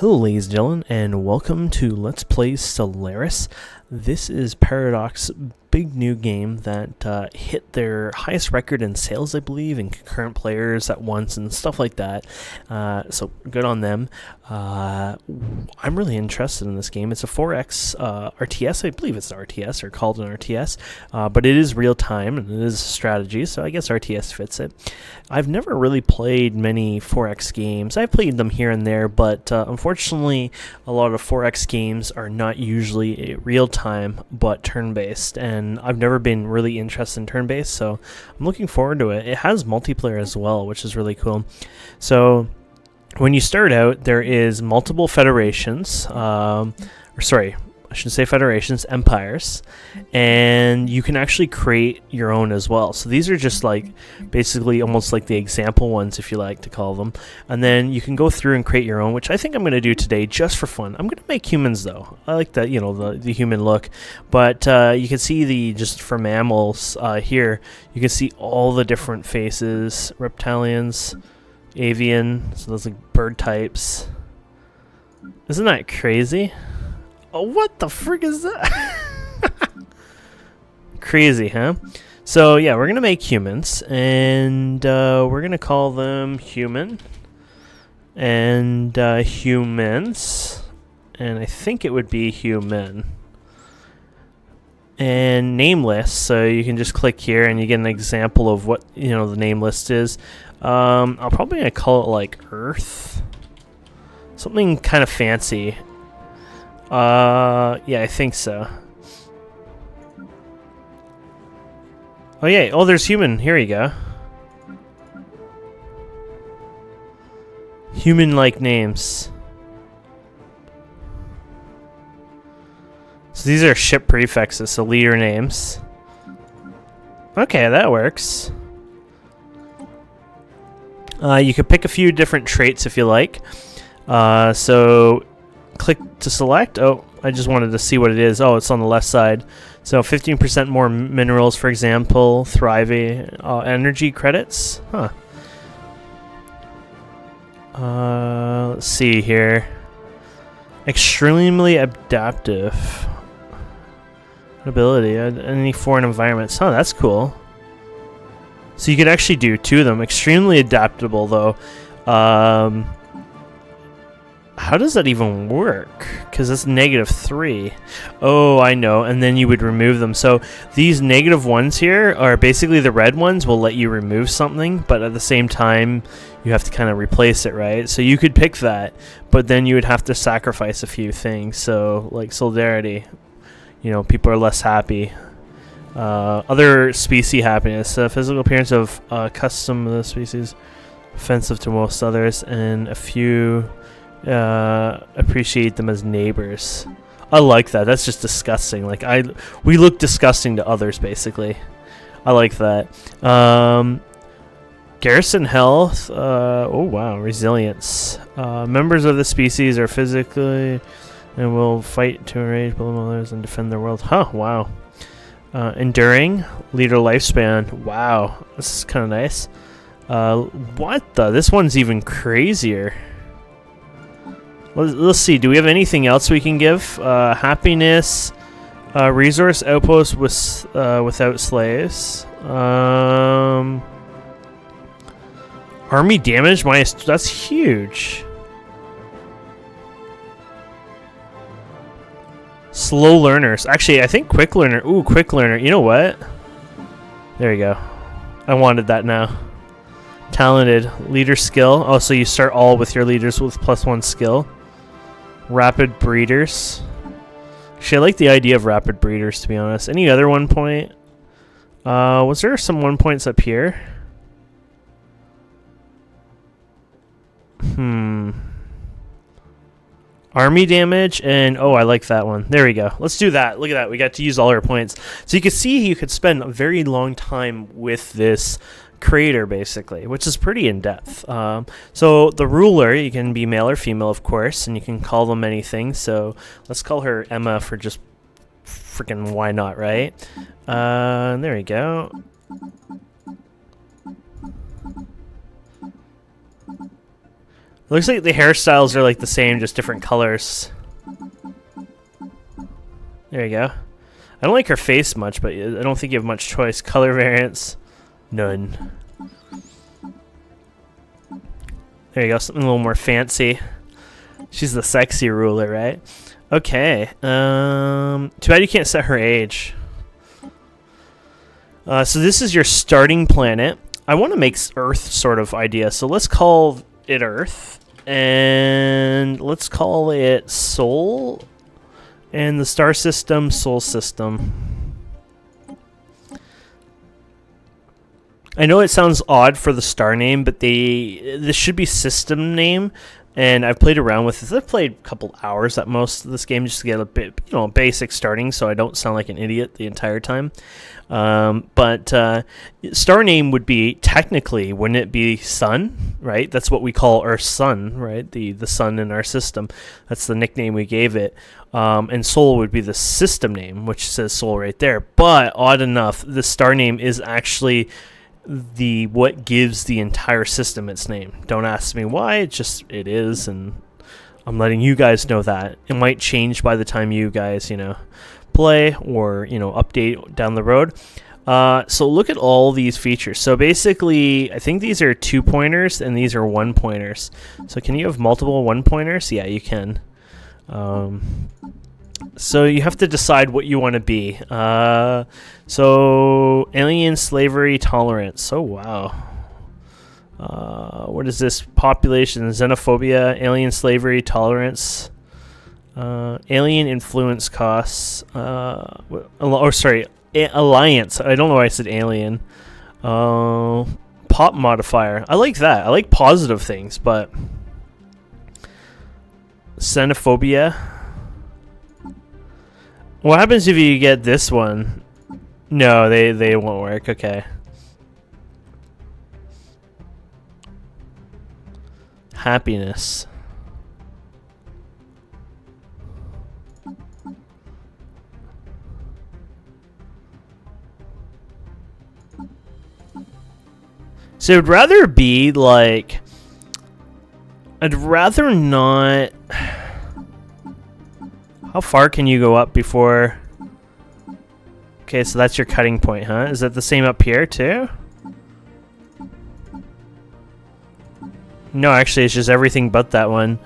Hello ladies and gentlemen, and welcome to Let's Play Stellaris. This is Paradox's big new game that hit their highest record in sales, I believe, and concurrent players at once and stuff like that. So good on them. I'm really interested in this game. It's a 4X RTS, I believe it's an RTS, or called an RTS, but it is real time and it is strategy, so I guess RTS fits it. I've never really played many 4X games. I've played them here and there, but unfortunately a lot of 4X games are not usually real time but turn-based, and I've never been really interested in turn-based, so I'm looking forward to it. It has multiplayer as well, which is really cool. So when you start out, there is multiple federations, I should say federations, empires, and you can actually create your own as well. So these are just like basically almost like the example ones, if you like to call them. And then you can go through and create your own, which I think I'm going to do today just for fun. I'm going to make humans though. I like that, the human look. But you can see just for mammals here, you can see all the different faces, reptilians, avian, so those like bird types. Isn't that crazy? Oh, what the frick is that? Crazy, huh? So, yeah, we're going to make humans, and we're going to call them human and humans, and I think it would be human. And name list, so you can just click here and you get an example of what, the name list is. I'm probably going to call it, like, Earth. Something kind of fancy. Yeah, I think so. Oh, yeah. Oh, there's human. Here you go. Human-like names. So these are ship prefixes, so leader names. Okay, that works. You could pick a few different traits if you like. So click to select. Oh, I just wanted to see what it is. Oh, it's on the left side. So 15% more minerals, for example. Thriving energy credits. Huh. Let's see here. Extremely adaptive ability. Any foreign environments. Huh, that's cool. So you could actually do two of them. Extremely adaptable, though. How does that even work? Because it's -3. Oh, I know. And then you would remove them. So these negative ones here are basically the red ones will let you remove something, but at the same time, you have to kind of replace it, right? So you could pick that, but then you would have to sacrifice a few things. So like solidarity, people are less happy. Other species happiness, physical appearance of custom of the species, offensive to most others, and a few appreciate them as neighbors. I like that. That's just disgusting. Like we look disgusting to others, basically. I like that. Garrison health. Oh wow, resilience. Members of the species are physically and will fight to enrage others and defend their world. Huh? Wow. Enduring leader lifespan. Wow, this is kind of nice. What the? This one's even crazier. Let's see. Do we have anything else we can give? Happiness, resource outpost without slaves. Army damage minus. That's huge. Slow learners. Actually, I think quick learner. Ooh, quick learner. You know what? There you go. I wanted that now. Talented leader skill. Oh, so you start all with your leaders with +1 skill. Rapid breeders. Actually, I like the idea of rapid breeders, to be honest. Any other 1 point? Was there some 1 points up here? Army damage, and oh, I like that one. There we go. Let's do that. Look at that. We got to use all our points. So you can see you could spend a very long time with this creator, basically, which is pretty in-depth. So the ruler, you can be male or female, of course, and you can call them anything. So let's call her Emma for just freaking why not, right? There we go. Looks like the hairstyles are like the same, just different colors. There you go. I don't like her face much, but I don't think you have much choice. Color variants, none. There you go, something a little more fancy. She's the sexy ruler, right? Okay. Too bad you can't set her age. So this is your starting planet. I want to make Earth sort of idea, so let's call it Earth. And let's call it Sol. And the star system, Sol system. I know it sounds odd for the star name, but this should be system name. And I've played around with this. I've played a couple hours at most of this game just to get a bit, basic starting, so I don't sound like an idiot the entire time. But star name would be technically, wouldn't it be Sun, right? That's what we call our sun, right? The sun in our system. That's the nickname we gave it. And Sol would be the system name, which says Sol right there. But odd enough, the star name is actually what gives the entire system its name. Don't ask me why, it is, and I'm letting you guys know that. It might change by the time you guys, play or, update down the road. So look at all these features. So basically, I think these are 2-pointers and these are 1-pointers. So can you have multiple 1-pointers? Yeah, you can. So you have to decide what you want to be. So alien slavery tolerance. Oh wow. What is this? Population xenophobia, alien slavery tolerance, alien influence costs. Alliance. I don't know why I said alien. Pop modifier. I like that. I like positive things, but xenophobia. What happens if you get this one? No, they won't work. Okay. Happiness. So I'd rather be like... I'd rather not... How far can you go up before... Okay, so that's your cutting point, huh? Is that the same up here, too? No, actually, it's just everything but that one.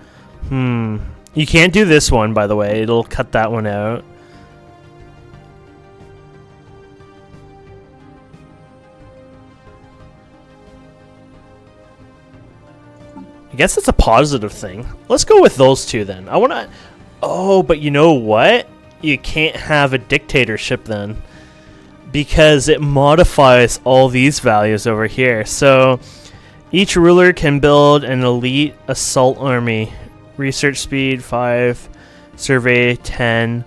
You can't do this one, by the way. It'll cut that one out. I guess it's a positive thing. Let's go with those two, then. I want to... Oh, but you know what? You can't have a dictatorship then, because it modifies all these values over here. So each ruler can build an elite assault army. Research speed 5, survey 10.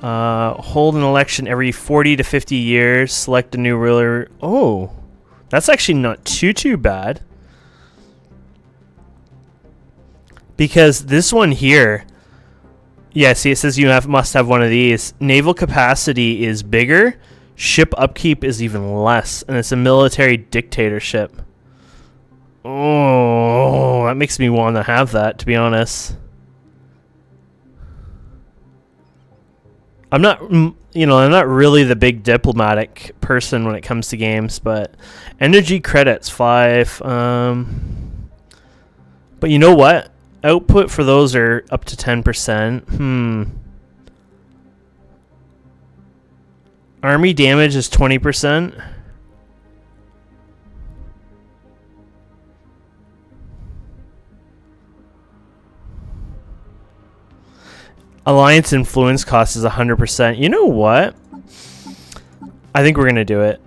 Hold an election every 40 to 50 years. Select a new ruler. Oh, that's actually not too bad, because this one here. Yeah, see, it says you must have one of these. Naval capacity is bigger. Ship upkeep is even less. And it's a military dictatorship. Oh, that makes me want to have that, to be honest. I'm not, I'm not really the big diplomatic person when it comes to games, but energy credits, 5. But you know what? Output for those are up to 10%. Army damage is 20%. Alliance influence cost is 100%. You know what? I think we're going to do it.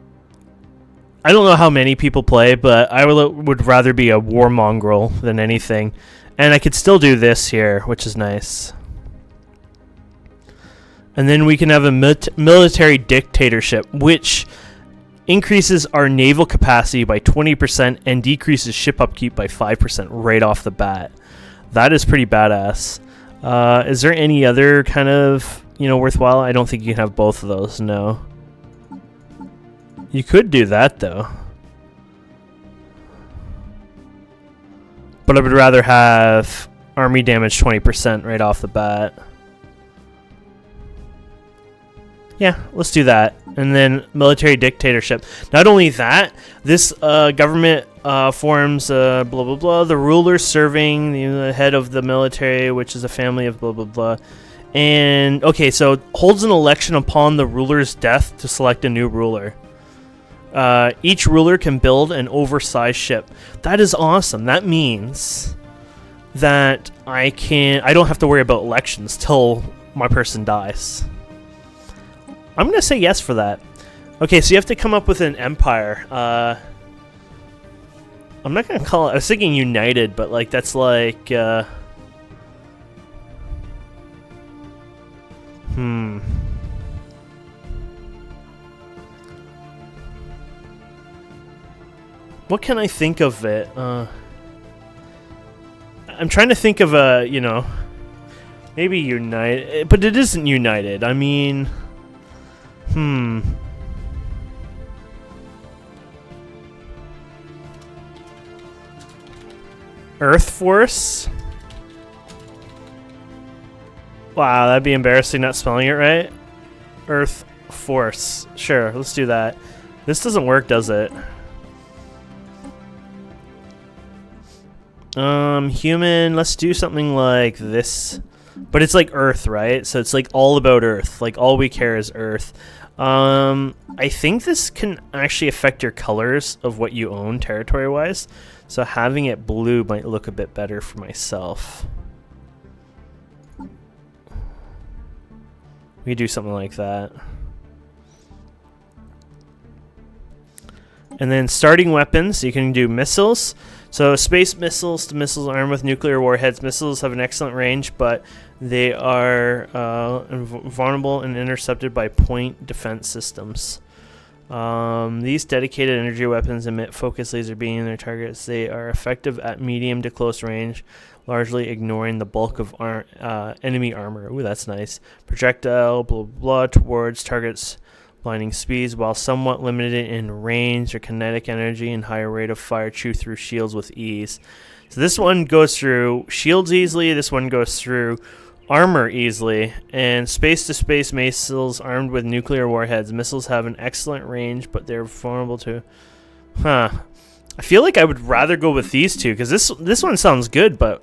I don't know how many people play, but I would rather be a war mongrel than anything. And I could still do this here, which is nice. And then we can have a military dictatorship, which increases our naval capacity by 20% and decreases ship upkeep by 5% right off the bat. That is pretty badass. Is there any other kind of, worthwhile? I don't think you can have both of those, no. You could do that, though. But I would rather have army damage 20% right off the bat. Yeah, let's do that. And then military dictatorship. Not only that, this government forms blah blah blah. The ruler serving the head of the military, which is a family of blah blah blah. And okay, so holds an election upon the ruler's death to select a new ruler. Each ruler can build an oversized ship. That is awesome. That means that I don't have to worry about elections till my person dies. I'm gonna say yes for that. Okay, so you have to come up with an empire. I'm not gonna call it. I was thinking united, but like that's like. What can I think of it? I'm trying to think of a, maybe united, but it isn't united. I mean, Earth Force? Wow, that'd be embarrassing not spelling it right. Earth Force. Sure, let's do that. This doesn't work, does it? Human, let's do something like this. But it's like Earth, right? So it's like all about Earth. Like all we care is Earth. I think this can actually affect your colors of what you own territory-wise. So having it blue might look a bit better for myself. We do something like that. And then starting weapons, you can do missiles. So space missiles to missiles armed with nuclear warheads. Missiles have an excellent range, but they are vulnerable and intercepted by point defense systems. These dedicated energy weapons emit focus laser beam in their targets. They are effective at medium to close range, largely ignoring the bulk of enemy armor. Ooh, that's nice. Projectile, blah, blah, blah, towards targets blinding speeds, while somewhat limited in range or kinetic energy and higher rate of fire, chew through shields with ease. So this one goes through shields easily. This one goes through armor easily. And space-to-space missiles armed with nuclear warheads. Missiles have an excellent range, but they're vulnerable to... I feel like I would rather go with these two, because this one sounds good, but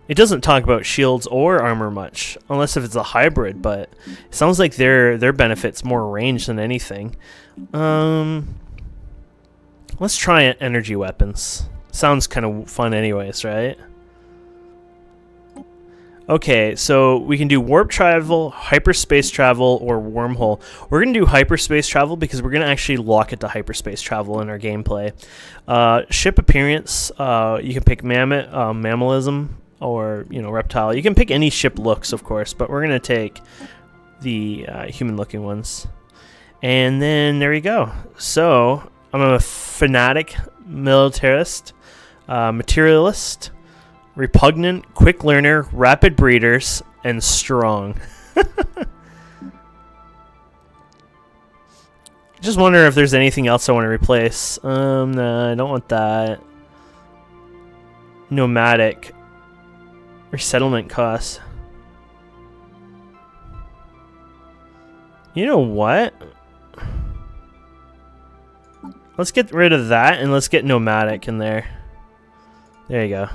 it doesn't talk about shields or armor much, unless if it's a hybrid, but it sounds like their benefits more range than anything. Let's try energy weapons. Sounds kind of fun anyways, right? Okay, so we can do warp travel, hyperspace travel, or wormhole. We're going to do hyperspace travel because we're going to actually lock it to hyperspace travel in our gameplay. Ship appearance, you can pick mammalism or, reptile. You can pick any ship looks, of course, but we're going to take the human-looking ones. And then there you go. So I'm a fanatic, militarist, materialist, repugnant, quick learner, rapid breeders, and strong. Just wonder if there's anything else I want to replace. No, I don't want that. Nomadic. Resettlement costs. You know what? Let's get rid of that and let's get nomadic in there. There you go.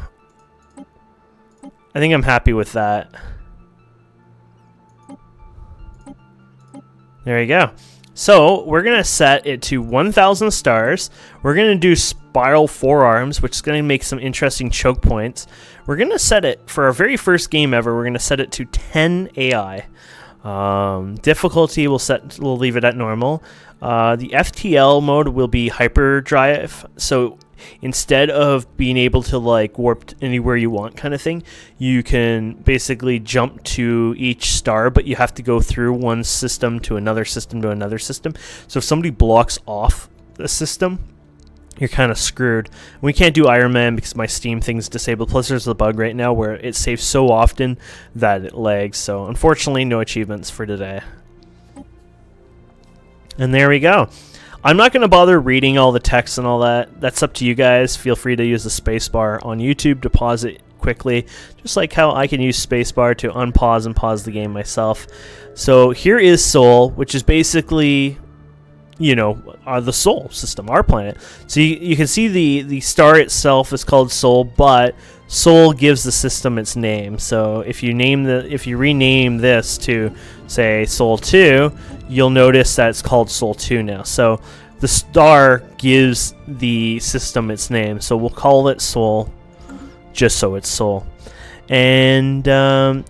I think I'm happy with that. There you go. So we're going to set it to 1,000 stars. We're going to do spiral forearms, which is going to make some interesting choke points. We're going to set it, for our very first game ever, we're going to set it to 10 AI. Difficulty, we'll leave it at normal. The FTL mode will be hyperdrive. So instead of being able to like warp anywhere you want kind of thing, you can basically jump to each star, but you have to go through one system to another system to another system. So if somebody blocks off the system, you're kind of screwed. We can't do Iron Man because my Steam thing's disabled. Plus there's a bug right now where it saves so often that it lags. So unfortunately, no achievements for today. And there we go. I'm not going to bother reading all the text and all that. That's up to you guys. Feel free to use the spacebar on YouTube to pause it quickly, just like how I can use spacebar to unpause and pause the game myself. So here is Sol, which is basically, you know, the Sol system, our planet. So you can see the star itself is called Sol, but Sol gives the system its name. So if you rename this to, say, Sol 2, you'll notice that it's called Sol 2 now. So the star gives the system its name. So we'll call it Sol, just so it's Sol. And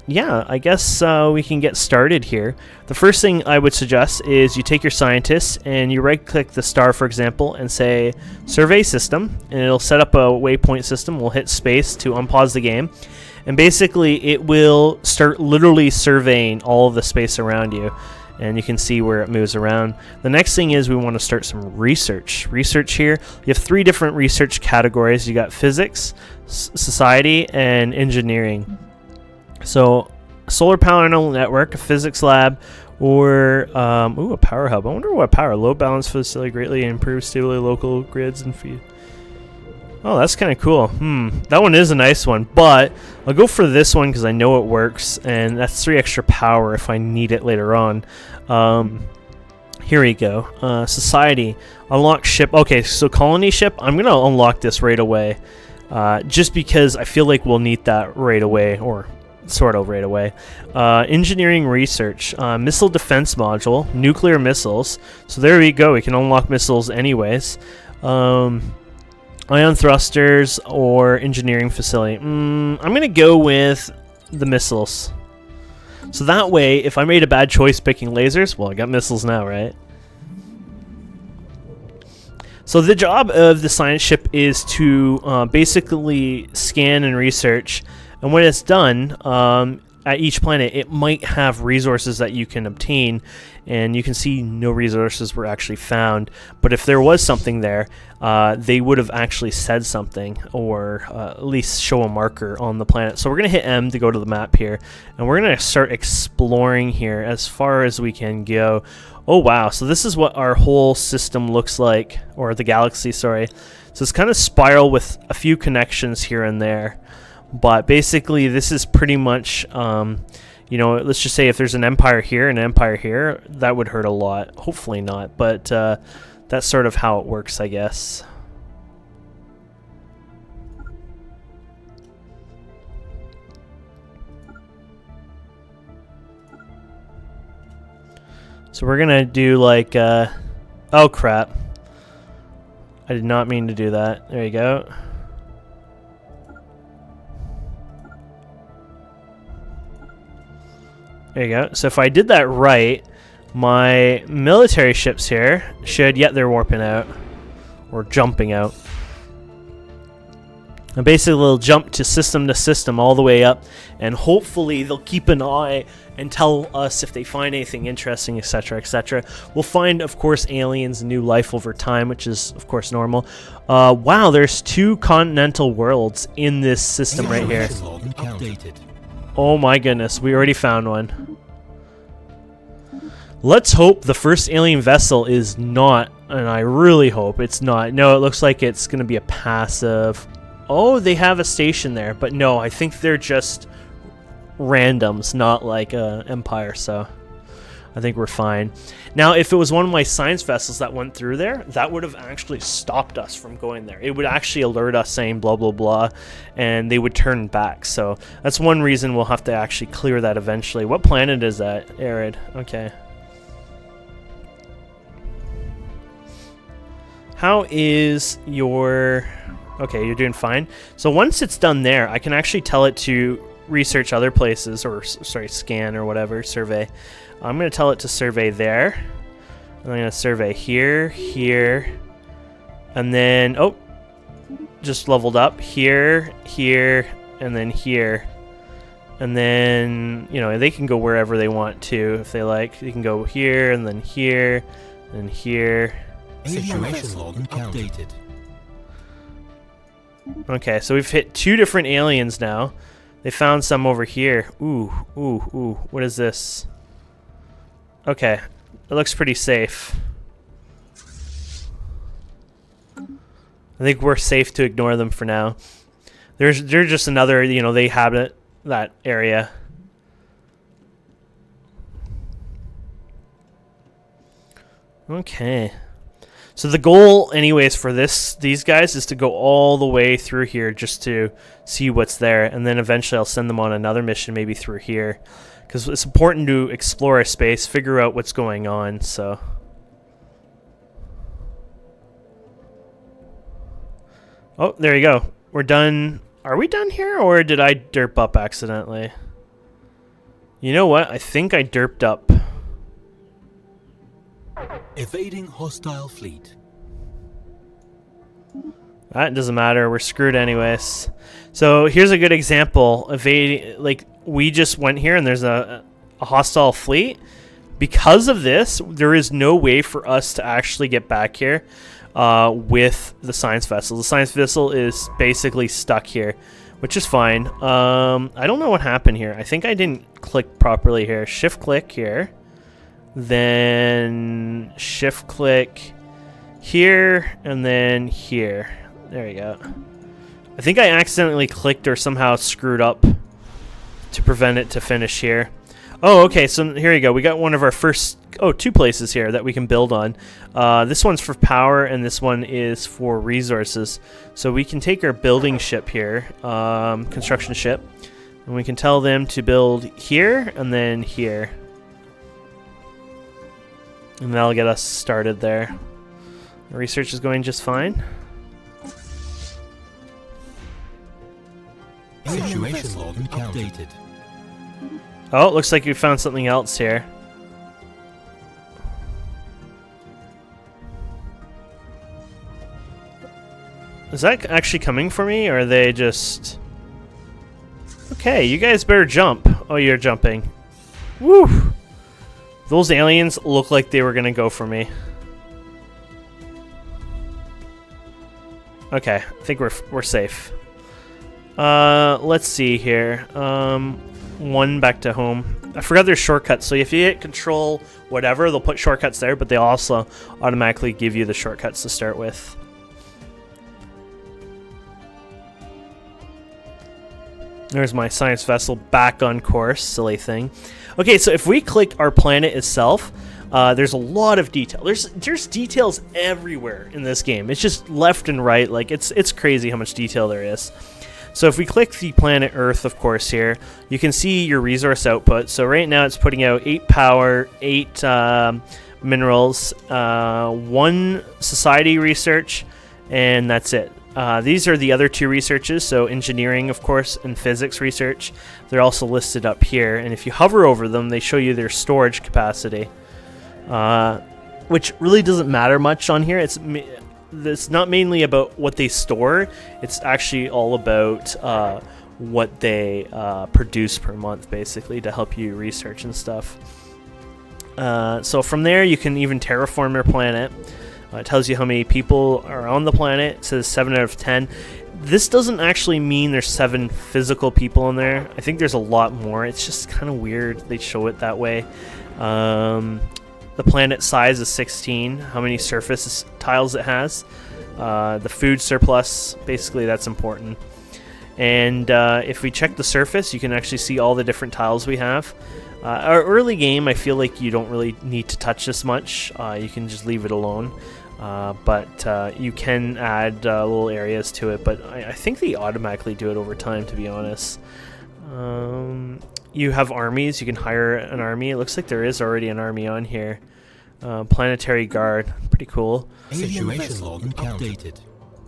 yeah, I guess we can get started here. The first thing I would suggest is you take your scientists and you right-click the star, for example, and say Survey System, and it'll set up a waypoint system. We'll hit space to unpause the game, and basically it will start literally surveying all of the space around you, and you can see where it moves around. The next thing is we want to start some research. Research here, you have 3 different research categories. You got physics, society, and engineering. So solar panel network, a physics lab, or a power hub. I wonder what power. Load balance facility greatly improves stability of local grids and feed. Oh, that's kind of cool. That one is a nice one, but I'll go for this one because I know it works, and that's 3 extra power if I need it later on. Here we go. Society. Unlock ship. Okay, so colony ship. I'm going to unlock this right away, just because I feel like we'll need that right away, or sort of right away. Engineering research. Missile defense module. Nuclear missiles. So there we go. We can unlock missiles anyways. Ion thrusters or engineering facility. I'm going to go with the missiles. So that way, if I made a bad choice picking lasers, well, I got missiles now, right? So the job of the science ship is to basically scan and research. And when it's done, at each planet, it might have resources that you can obtain, and you can see no resources were actually found. But if there was something there, they would have actually said something, or at least show a marker on the planet. So we're going to hit M to go to the map here, and we're going to start exploring here as far as we can go. Oh wow, so this is what our whole system looks like, or the galaxy, sorry. So it's kind of spiral with a few connections here and there. But basically, this is pretty much, you know, let's just say if there's an empire here and an empire here, that would hurt a lot. Hopefully not, but that's sort of how it works, I guess. So we're going to do like, oh crap. I did not mean to do that. There you go. There you go. So if I did that right, my military ships here should, yeah, they're warping out. Or jumping out. And basically they'll jump to system all the way up. And hopefully they'll keep an eye and tell us if they find anything interesting, etc., etc. We'll find, of course, aliens and new life over time, which is, of course, normal. Wow, there's 2 continental worlds in this system right here. Oh my goodness, we already found one. Let's hope the first alien vessel is not, and I really hope it's not. No, it looks like it's going to be a passive. Oh, they have a station there, but no, I think they're just randoms, not like Empire, so I think we're fine. Now, if it was one of my science vessels that went through there, that would have actually stopped us from going there. It would actually alert us saying blah, blah, blah, and they would turn back. So that's one reason we'll have to actually clear that eventually. What planet is that? Arid. Okay. How is your... Okay, you're doing fine. So once it's done there, I can actually tell it to research other places, or sorry, scan or whatever, survey. I'm going to tell it to survey there. I'm going to survey here, here, and then, oh, just leveled up here, here, and then here. And then, you know, they can go wherever they want to if they like. They can go here, and then here, and here. Situation log updated. Okay, so we've hit 2 different aliens now. They found some over here. Ooh, ooh, ooh. What is this? Okay, it looks pretty safe. I think we're safe to ignore them for now. They're just another, you know, they inhabit that area. Okay. So the goal, anyways, for these guys is to go all the way through here just to see what's there, and then eventually I'll send them on another mission, maybe through here, because it's important to explore a space, figure out what's going on. So, oh, there you go. We're done. Are we done here, or did I derp up accidentally? You know what? I think I derped up. Evading hostile fleet. That doesn't matter. We're screwed anyways. So here's a good example. Evading, like, we just went here and there's a hostile fleet. Because of this, there is no way for us to actually get back here with the science vessel. The science vessel is basically stuck here, which is fine. I don't know what happened here. I think I didn't click properly here. Shift click here. Then shift click here and then here. There you go. I think I accidentally clicked or somehow screwed up to prevent it to finish here. Oh, okay, so here you go. We got one of our first, two places here that we can build on. This one's for power and this one is for resources. So we can take our building ship here, construction ship, and we can tell them to build here and then here. And that'll get us started there. Research is going just fine. Situation log updated. Oh, it looks like we found something else here. Is that actually coming for me, or are they just... Okay, you guys better jump. Oh, you're jumping. Woo! Those aliens look like they were gonna go for me. Okay, I think we're safe. Let's see here. One back to home. I forgot there's shortcuts. So if you hit control whatever, they'll put shortcuts there, but they also automatically give you the shortcuts to start with. There's my science vessel back on course. Silly thing. Okay, so if we click our planet itself, there's a lot of detail. There's details everywhere in this game. It's just left and right. Like it's crazy how much detail there is. So if we click the planet Earth, of course, here, you can see your resource output. So right now it's putting out 8 power, 8 minerals, 1 society research, and that's it. These are the other 2 researches, so engineering, of course, and physics research. They're also listed up here, and if you hover over them, they show you their storage capacity, which really doesn't matter much on here. It's not mainly about what they store. It's actually all about what they produce per month, basically, to help you research and stuff. So from there, you can even terraform your planet. It tells you how many people are on the planet. It says 7 out of 10. This doesn't actually mean there's 7 physical people in there. I think there's a lot more. It's just kind of weird they show it that way. The planet size is 16. How many surface tiles it has. The food surplus, basically that's important. And if we check the surface, you can actually see all the different tiles we have. Our early game, I feel like you don't really need to touch this much. You can just leave it alone. But you can add little areas to it, but I think they automatically do it over time, to be honest. You have armies. You can hire an army. It looks like there is already an army on here. Planetary guard. Pretty cool. Situation log updated.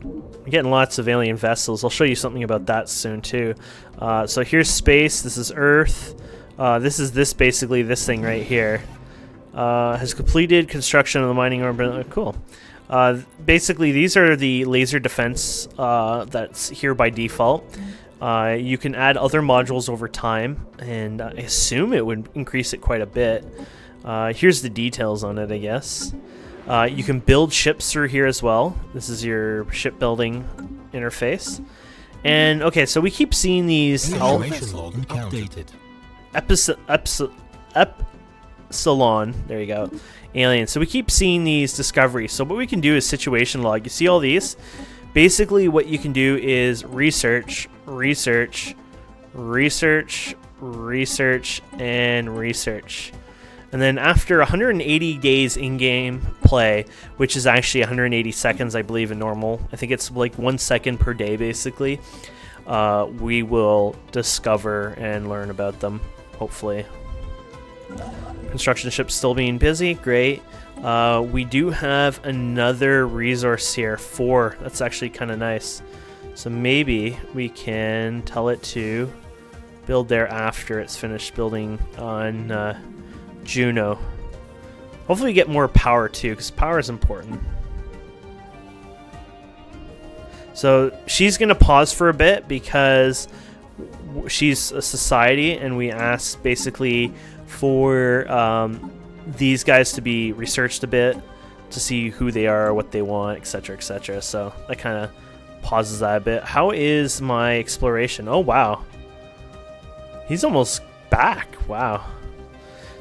I'm getting lots of alien vessels. I'll show you something about that soon, too. So here's space. This is Earth. This is basically this thing right here. Has completed construction of the mining orbit. Cool. Basically, these are the laser defense that's here by default. You can add other modules over time, and I assume it would increase it quite a bit. Here's the details on it, I guess. You can build ships through here as well. This is your shipbuilding interface. And, okay, so we keep seeing these... Situation log updated. Epsilon, there you go, aliens. So we keep seeing these discoveries. So what we can do is situation log. You see all these? basically what you can do is research, research, research, research, and research. And then after 180 days in-game play, which is actually 180 seconds, I believe, in normal. I think it's like 1 second per day, basically. We will discover and learn about them, hopefully. Construction ship's still being busy. Great. We do have another resource here, 4. That's actually kind of nice. So maybe we can tell it to build there after it's finished building on Juno. Hopefully we get more power too, because power is important. So she's going to pause for a bit because she's a society, and we asked basically for these guys to be researched a bit to see who they are, what they want, etc., etc. So that kind of pauses that a bit. How is my exploration? Oh, wow. He's almost back. Wow.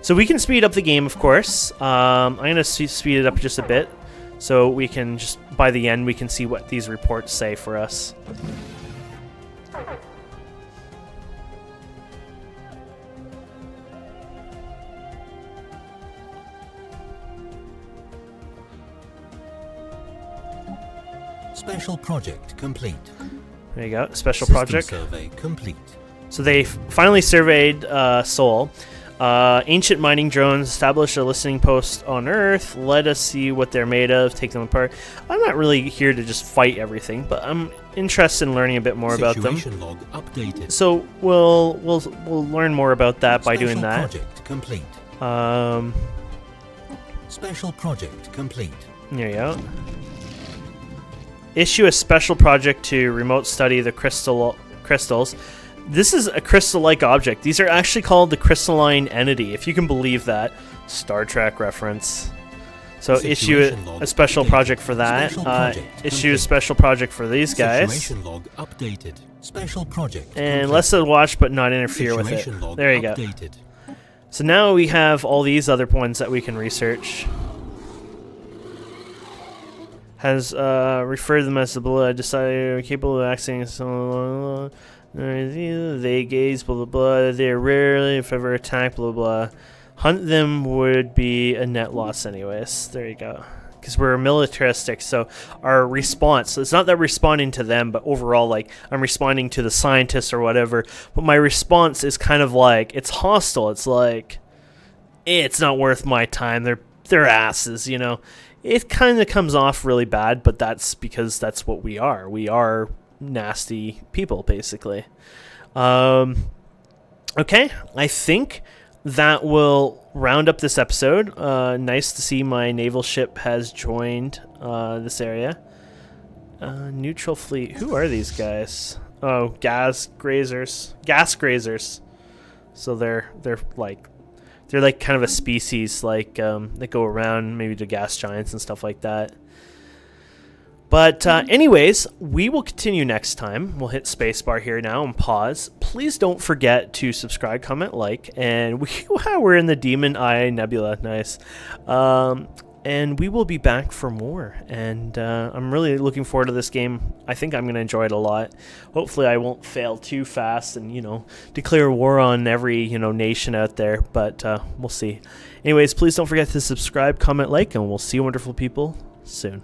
So we can speed up the game, of course. I'm going to speed it up just a bit so we can just, by the end, we can see what these reports say for us. Special project complete. There you go, special System project. survey complete. So they finally surveyed Sol. Ancient mining drones established a listening post on Earth. Let us see what they're made of. Take them apart. I'm not really here to just fight everything, but I'm interested in learning a bit more about them. Situation log updated. So we'll learn more about that by doing Special that. project complete. Special project complete. There you go. Issue a special project to remote study the crystals. This is a crystal-like object. These are actually called the crystalline entity, if you can believe that. Star Trek reference. So issue a special project for that. Issue a special project for these guys. Situation log updated. Special project. And let's watch but not interfere with it. Situation log There you go. updated. So now we have all these other ones that we can research. Has referred them as the blood, decided capable of acting so they gaze, blah blah blah. They're rarely, if ever, attacked, blah blah. Hunt them would be a net loss anyways. There you go. Because we're militaristic, so our response, so it's not that we're responding to them, but overall, like, I'm responding to the scientists or whatever, but my response is kind of like, it's hostile. It's like, it's not worth my time. They're asses, you know. It kind of comes off really bad, but that's because that's what we are. We are nasty people, basically. Okay, I think that will round up this episode. Nice to see my naval ship has joined this area. Neutral fleet. Who are these guys? Oh, gas grazers. Gas grazers. So they're like kind of a species like that go around maybe to gas giants and stuff like that. But anyways, we will continue next time. We'll hit spacebar here now and pause. Please don't forget to subscribe, comment, like, and we're in the Demon Eye Nebula. Nice. And we will be back for more. And I'm really looking forward to this game. I think I'm going to enjoy it a lot. Hopefully I won't fail too fast and, declare war on every, nation out there. But we'll see. Anyways, please don't forget to subscribe, comment, like, and we'll see you wonderful people soon.